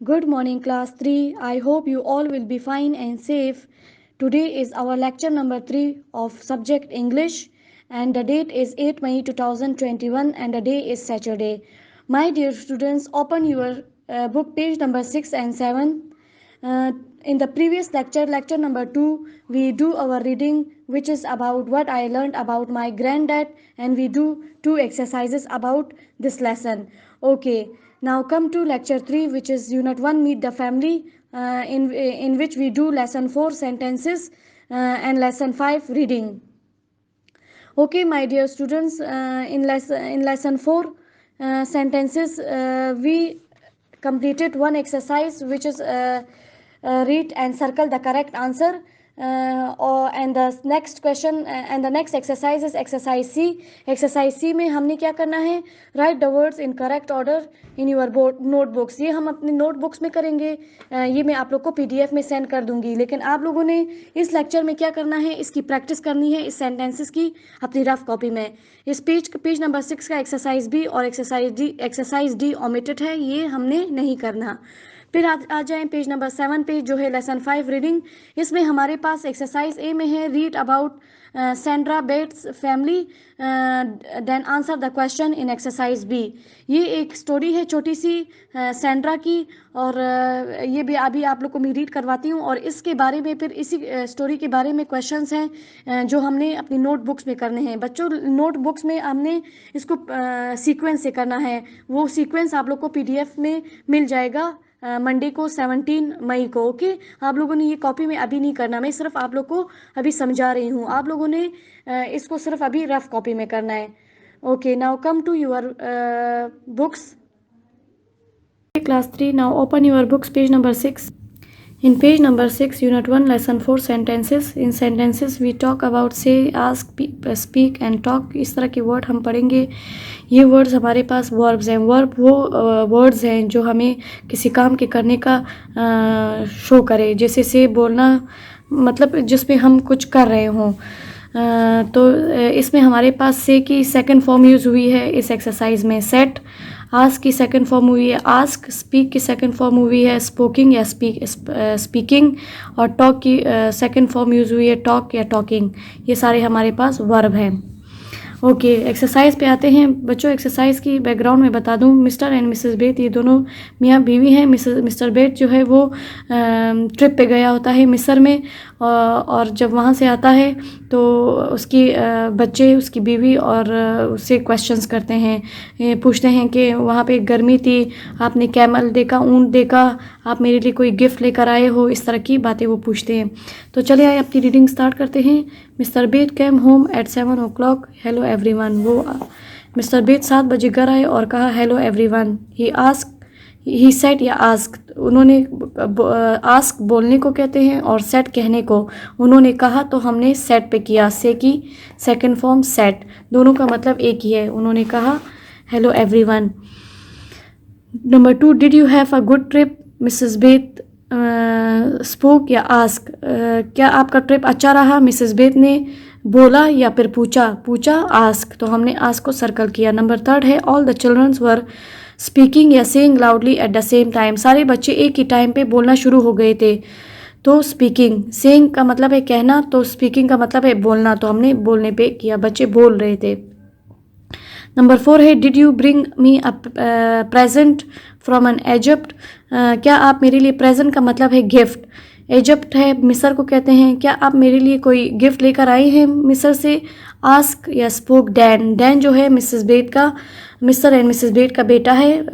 Good morning, class 3. I hope you all will be fine and safe. Today is our lecture number 3 of subject English, and the date is 8 May 2021 and the day is Saturday. My dear students, open your book page number 6 and 7. In the previous lecture, lecture number 2, we do our reading, which is about what I learned about my granddad, and we do 2 exercises about this lesson. Okay, now come to lecture 3, which is unit 1, meet the family, in which we do lesson 4, sentences, and lesson 5, reading. Okay, my dear students, in lesson 4, sentences, we completed one exercise, which is read and circle the correct answer, and the next question and the next exercise is exercise C. exercise C में हमने क्या करना है, write the words in correct order in your board notebooks. ये हम अपने notebooks में करेंगे, ये मैं आप लोग को PDF में सेंड कर दूंगी, लेकिन आप लोगों ने इस लेक्चर में क्या करना है, इसकी प्रैक्टिस करनी है, इस सेंटेंसेस की अपनी रफ कॉपी में. इस पेज नंबर 6 का एक्सरसाइज बी और एक्सरसाइज डी ओमिटेड है, ये हमने नहीं करना. फिर आ जाएं पेज नंबर 7 पे, जो है लेसन 5 रीडिंग. इसमें हमारे पास एक्सरसाइज ए में है read about Sandra Bates family, then answer the question in exercise B. ये एक स्टोरी है छोटी सी सैंड्रा की, और ये भी अभी आप लोग को मैं रीड करवाती हूँ, और इसके बारे में फिर इसी स्टोरी के बारे में क्वेश्चंस हैं जो हमने अपनी नोटबुक्स में करने हैं. बच्चों, नोटबुक्स में हमने इसको सीक्वेंस से करना है. वो सीक्वेंस आप लोग को PDF में मिल जाएगा मंडे को 17 मई को. ओके, आप लोगों ने ये कॉपी में अभी नहीं करना, मैं सिर्फ आप लोग को अभी समझा रही हूँ, आप लोगों ने इसको सिर्फ अभी रफ कॉपी में करना है. Okay, now come to your books. Class 3, now open your books, page number 6. In page number 6, unit 1, lesson 4, sentences. In sentences we talk about say, ask, speak and talk. इस तरह के word हम पढ़ेंगे. ये words हमारे पास verbs हैं. Verb वो words हैं जो हमें किसी काम के करने का शो करे. जैसे से बोलना, मतलब जिसमें हम कुछ कर रहे हों. तो इसमें हमारे पास से की सेकंड फॉर्म यूज़ हुई है इस एक्सरसाइज में. सेट. आस्क की सेकंड फॉर्म हुई है आस्क. स्पीक की सेकंड फॉर्म हुई है स्पोकिंग या स्पीकिंग. और टॉक की सेकंड फॉर्म यूज़ हुई है टॉक या टॉकिंग. ये सारे हमारे पास वर्ब हैं. ओके, एक्सरसाइज पे आते हैं बच्चों. एक्सरसाइज की बैकग्राउंड में बता दूं, मिस्टर एंड मिसेस बेट ये दोनों मियाँ बीवी हैं. मिस्टर बेट जो है वो ट्रिप पे गया होता है मिस्र में, और जब वहाँ से आता है तो उसकी बच्चे, उसकी बीवी और उससे क्वेश्चंस करते हैं, पूछते हैं कि वहाँ पे गर्मी थी, आपने कैमल देखा, ऊँट देखा, आप मेरे लिए कोई गिफ्ट लेकर आए हो, इस तरह की बातें वो पूछते हैं. तो चलिए आइए अपनी रीडिंग स्टार्ट करते हैं. Mr Bates came home at 7 o'clock. Hello everyone. वो मिस्टर बेट 7 बजे घर आए और कहा hello everyone. He said or ask. उन्होंने आस्क बोलने को कहते हैं और सेट कहने को. उन्होंने कहा तो हमने सेट पे किया. से की सेकंड फॉर्म सेट. दोनों का मतलब एक ही है. उन्होंने कहा hello everyone. Number 2, did you have a good trip. Mrs Bates spoke or ask. क्या आपका ट्रिप अच्छा रहा. मिसेस बेट ने बोला या फिर पूछा आस्क. तो हमने आस्क को सर्कल किया. नंबर 3 है all the childrens were speaking या saying loudly at the same time. सारे बच्चे एक ही टाइम पे बोलना शुरू हो गए थे. तो स्पीकिंग, सेइंग का मतलब है कहना, तो स्पीकिंग का मतलब है बोलना, तो हमने बोलने पे किया. बच्चे बोल रहे थे. नंबर 4 है did you bring me a present from an Egypt. क्या आप मेरे लिए, प्रेजेंट का मतलब है गिफ्ट, इजिप्ट है मिस्र को कहते हैं, क्या आप मेरे लिए कोई गिफ्ट लेकर आए हैं मिस्र से. आस्क या स्पोक डैन. डैन जो है मिसेस बेट का, मिस्टर एंड मिसेस बेट का बेटा है,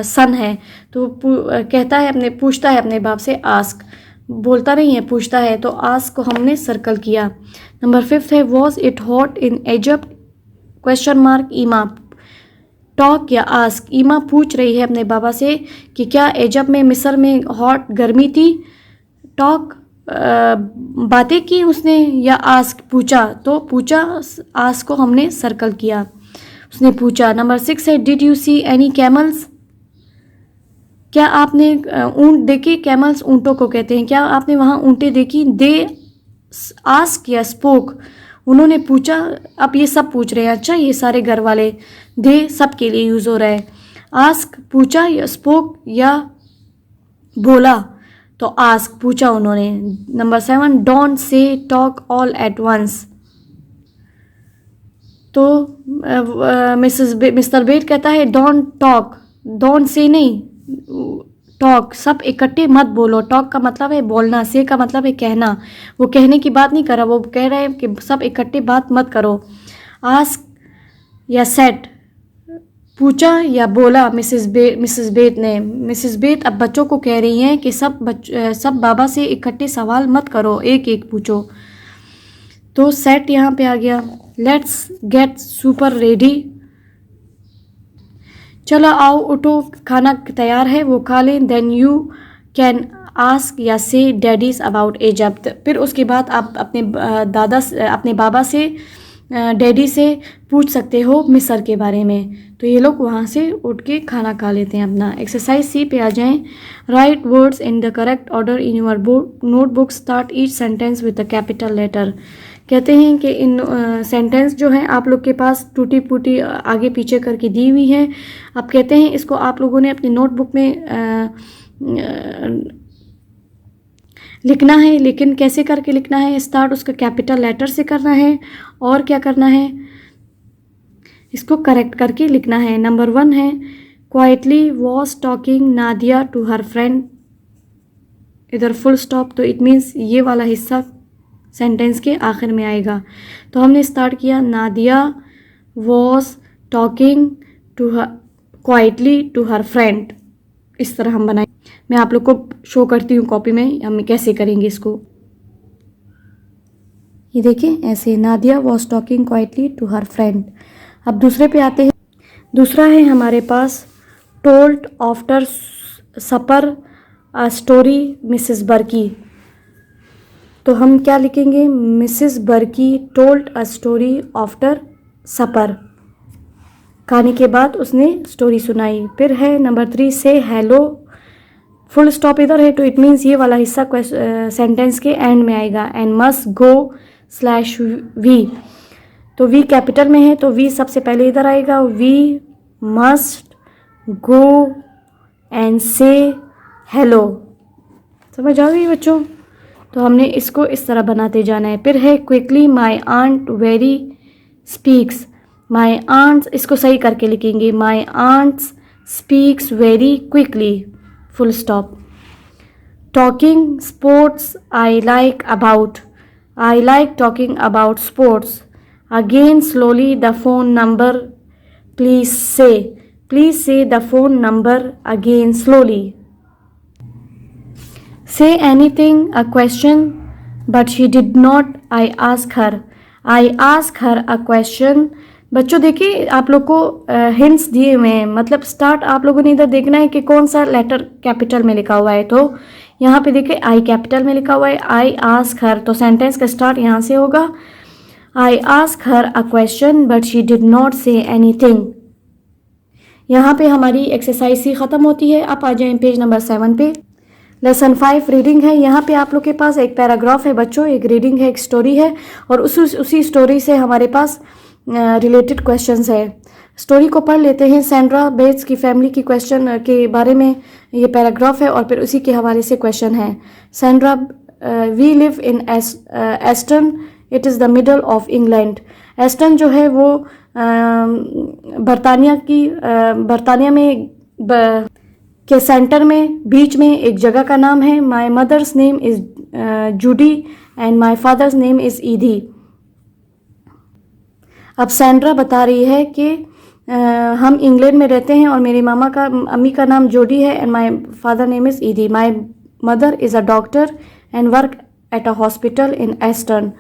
सन है. तो कहता है पूछता है अपने बाप से आस्क. बोलता नहीं है, पूछता है. तो आस्क को हमने सर्कल किया. नंबर 5 है was it hot in Egypt question mark. ईमा. टॉक या आस्क. ईमा पूछ रही है अपने बाबा से कि क्या इजिप्ट में, मिस्र में हॉट गर्मी थी. टॉक बातें की उसने, या आस्क पूछा. तो पूछा, आस्क को हमने सर्कल किया. उसने पूछा. नंबर 6 है did you see any camels. क्या आपने ऊँट देखे. कैमल्स ऊँटों को कहते हैं. क्या आपने वहाँ ऊँटें देखी. दे आस्क या स्पोक. उन्होंने पूछा. अब ये सब पूछ रहे हैं. अच्छा, ये सारे घर वाले, दे सब के लिए यूज़ हो रहा है. आस्क पूछा या स्पोक या बोला तो आस्क पूछा उन्होंने। Number 7, don't say talk all at once. तो मिस्टर बेट कहता है डोंट टॉक, डोंट से नहीं, टॉक सब इकट्ठे मत बोलो। टॉक का मतलब है बोलना, से का मतलब है कहना। वो कहने की बात नहीं कर रहा, वो कह रहे हैं कि सब इकट्ठे बात मत करो। आस्क या सेट, पूछा या बोला मिसेस बेट ने। मिसेस बेट अब बच्चों को कह रही हैं कि सब बाबा से इकट्ठे सवाल मत करो, एक एक पूछो। तो सेट यहाँ पे आ गया। लेट्स गेट सुपर रेडी, चलो आओ उठो, खाना तैयार है वो खा लें। देन यू कैन आस्क या से डैडीज अबाउट इजिप्ट। फिर उसके बाद आप अपने बाबा से, डैडी से पूछ सकते हो मिस्र के बारे में। तो ये लोग वहाँ से उठ के खाना खा लेते हैं अपना। एक्सरसाइज सी पे आ जाएं। Write words in the correct order in your notebook, start each sentence with a capital letter. कहते हैं कि इन सेंटेंस जो हैं आप लोग के पास टूटी फूटी आगे पीछे करके दी हुई हैं। अब कहते हैं इसको आप लोगों ने अपनी नोटबुक में लिखना है, लेकिन कैसे करके लिखना है? स्टार्ट उसका कैपिटल लेटर से करना है, और क्या करना है, इसको करेक्ट करके लिखना है। नंबर 1 है quietly was talking Nadia to her friend, इधर फुल स्टॉप, तो इट मीन्स ये वाला हिस्सा सेंटेंस के आखिर में आएगा। तो हमने स्टार्ट किया Nadia was talking to quietly to her friend, इस तरह हम बनाए। मैं आप लोग को शो करती हूँ कॉपी में हम कैसे करेंगे इसको। ये देखिए ऐसे, Nadia was talking quietly to her friend. अब दूसरे पे आते हैं। दूसरा है हमारे पास told after supper a story Mrs Burki. तो हम क्या लिखेंगे? Mrs Burki told a story after supper, खाने के बाद उसने स्टोरी सुनाई। फिर है नंबर 3 से हेलो, फुल स्टॉप इधर है, तो इट मीन्स ये वाला हिस्सा सेंटेंस के एंड में आएगा। And must go slash we, तो वी कैपिटल में है तो वी सबसे पहले इधर आएगा। We must go and say hello, समझ आ गई बच्चों? तो हमने इसको इस तरह बनाते जाना है। फिर है quickly my aunt very speaks, my aunts, इसको सही करके लिखेंगे, my aunts speaks very quickly, full stop. Talking sports I like about, I like talking about sports. Again slowly the phone number please say the phone number again slowly. Say anything, a question, but she did not. I ask her a question. बच्चों देखिए आप लोग को hints दिए हुए हैं, मतलब start आप लोगों ने इधर देखना है कि कौन सा लेटर कैपिटल में लिखा हुआ है। तो यहाँ पे देखिए आई कैपिटल में लिखा हुआ है, आई आस्क हर, तो सेंटेंस का स्टार्ट यहाँ से होगा। I ask her a question but she did not say anything. यहाँ पे हमारी एक्सरसाइज सी ख़त्म होती है। आप आ जाएं पेज नंबर 7 पे। लेसन 5 रीडिंग है। यहाँ पे आप लोग के पास एक पैराग्राफ है बच्चों, एक रीडिंग है, एक स्टोरी है, और उसी स्टोरी से हमारे पास रिलेटेड क्वेश्चंस है। स्टोरी को पढ़ लेते हैं। सैंड्रा बेट्स की फैमिली की क्वेश्चन के बारे में ये पैराग्राफ है, और फिर उसी के हवाले से क्वेश्चन है। Sandra, we live in Aston, it is the middle of England. Aston जो है वो बरतानिया में के सेंटर में, बीच में एक जगह का नाम है। My mother's name is Judy and my father's name is Eddie. अब सैंड्रा बता रही है कि हम इंग्लैंड में रहते हैं और मेरी अम्मी का नाम जोडी है and my father name is Eddie. My mother is a doctor and work at a hospital in Aston.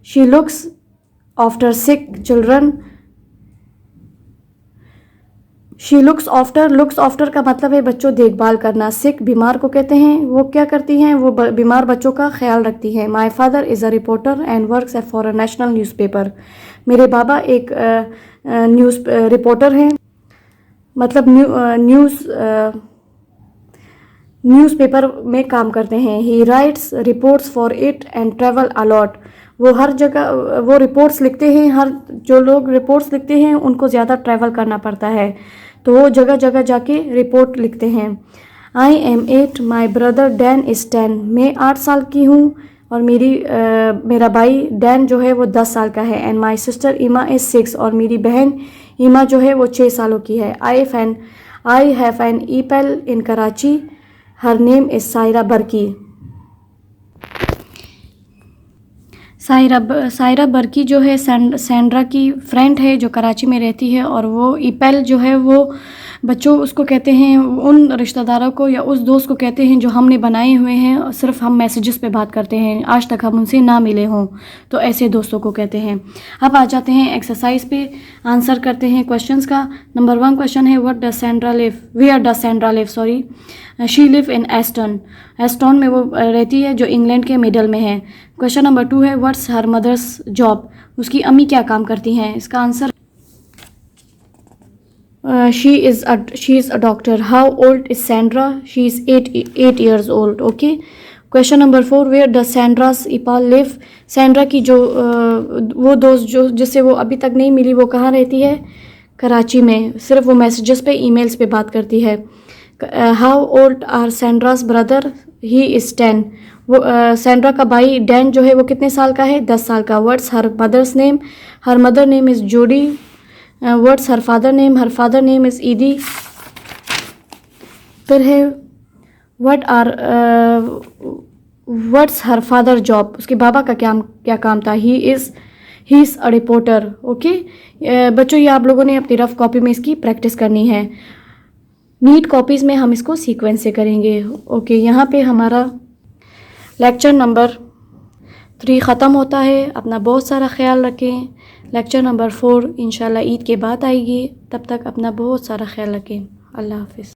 She looks after sick children. She looks after का मतलब है बच्चों देखभाल करना। सिक बीमार को कहते हैं, वो क्या करती हैं? वो बीमार बच्चों का ख्याल रखती हैं। My father is a reporter and works for a national newspaper. मेरे बाबा एक रिपोर्टर हैं, मतलब न्यूज़पेपर में काम करते हैं। He writes reports for it and travel a lot. वो हर जगह वो रिपोर्ट्स लिखते हैं, जो लोग रिपोर्ट्स लिखते हैं उनको ज़्यादा ट्रैवल करना पड़ता है, तो वो जगह जगह जाके रिपोर्ट लिखते हैं। I am 8, my brother Dan is 10, मैं 8 साल की हूँ और मेरा भाई डैन जो है वो 10 साल का है। एंड माई सिस्टर ईमा इज़ 6, और मेरी बहन ईमा जो है वो 6 सालों की है। आई हैव एन ईपल in Karachi, her name is Saira Barki. Saira Barki जो है सैंड्रा की फ्रेंड है जो कराची में रहती है, और वो ईपेल जो है वो बच्चों उसको कहते हैं, उन रिश्तेदारों को या उस दोस्त को कहते हैं जो हमने बनाए हुए हैं और सिर्फ हम मैसेजेस पे बात करते हैं, आज तक हम उनसे ना मिले हों, तो ऐसे दोस्तों को कहते हैं। अब आ जाते हैं एक्सरसाइज पे, आंसर करते हैं क्वेश्चंस का। नंबर 1 क्वेश्चन है what does Sandra live, where does Sandra live, sorry, she live in Aston, Aston में वो रहती है जो इंग्लैंड के मिडल में है। क्वेश्चन नंबर 2 है व्हाट्स हर मदर्स जॉब, उसकी अम्मी क्या काम करती हैं। इसका answer she is a doctor. How old is Sandra? She is 8 years old. Okay. Question number 4, where does Sandra's ipal live? Sandra की जो वो दोस्त जो जिससे वो अभी तक नहीं मिली, वो कहाँ रहती है? कराची में। सिर्फ वो मैसेजेस पे, ईमेल्स पे बात करती है। How old are Sandra's brother? He is 10. वो सैंड्रा का भाई डैन जो है वो कितने साल का है? 10 साल का। What's her mother's name? Her mother name is Jody. What's her father name? Her father name is Edie. फिर है what's her father job? उसके बाबा का क्या काम था? he is a reporter. Okay बच्चों, ये आप लोगों ने अपनी रफ कॉपी में इसकी प्रैक्टिस करनी है। नीट कॉपीज़ में हम इसको सीक्वेंस से करेंगे। ओके यहाँ पे हमारा लेक्चर नंबर 3 ख़त्म होता है। अपना बहुत सारा ख्याल रखें। लेक्चर नंबर 4 इंशाल्लाह ईद के बाद आएगी। तब तक अपना बहुत सारा ख्याल रखें। अल्लाह हाफ़िज़।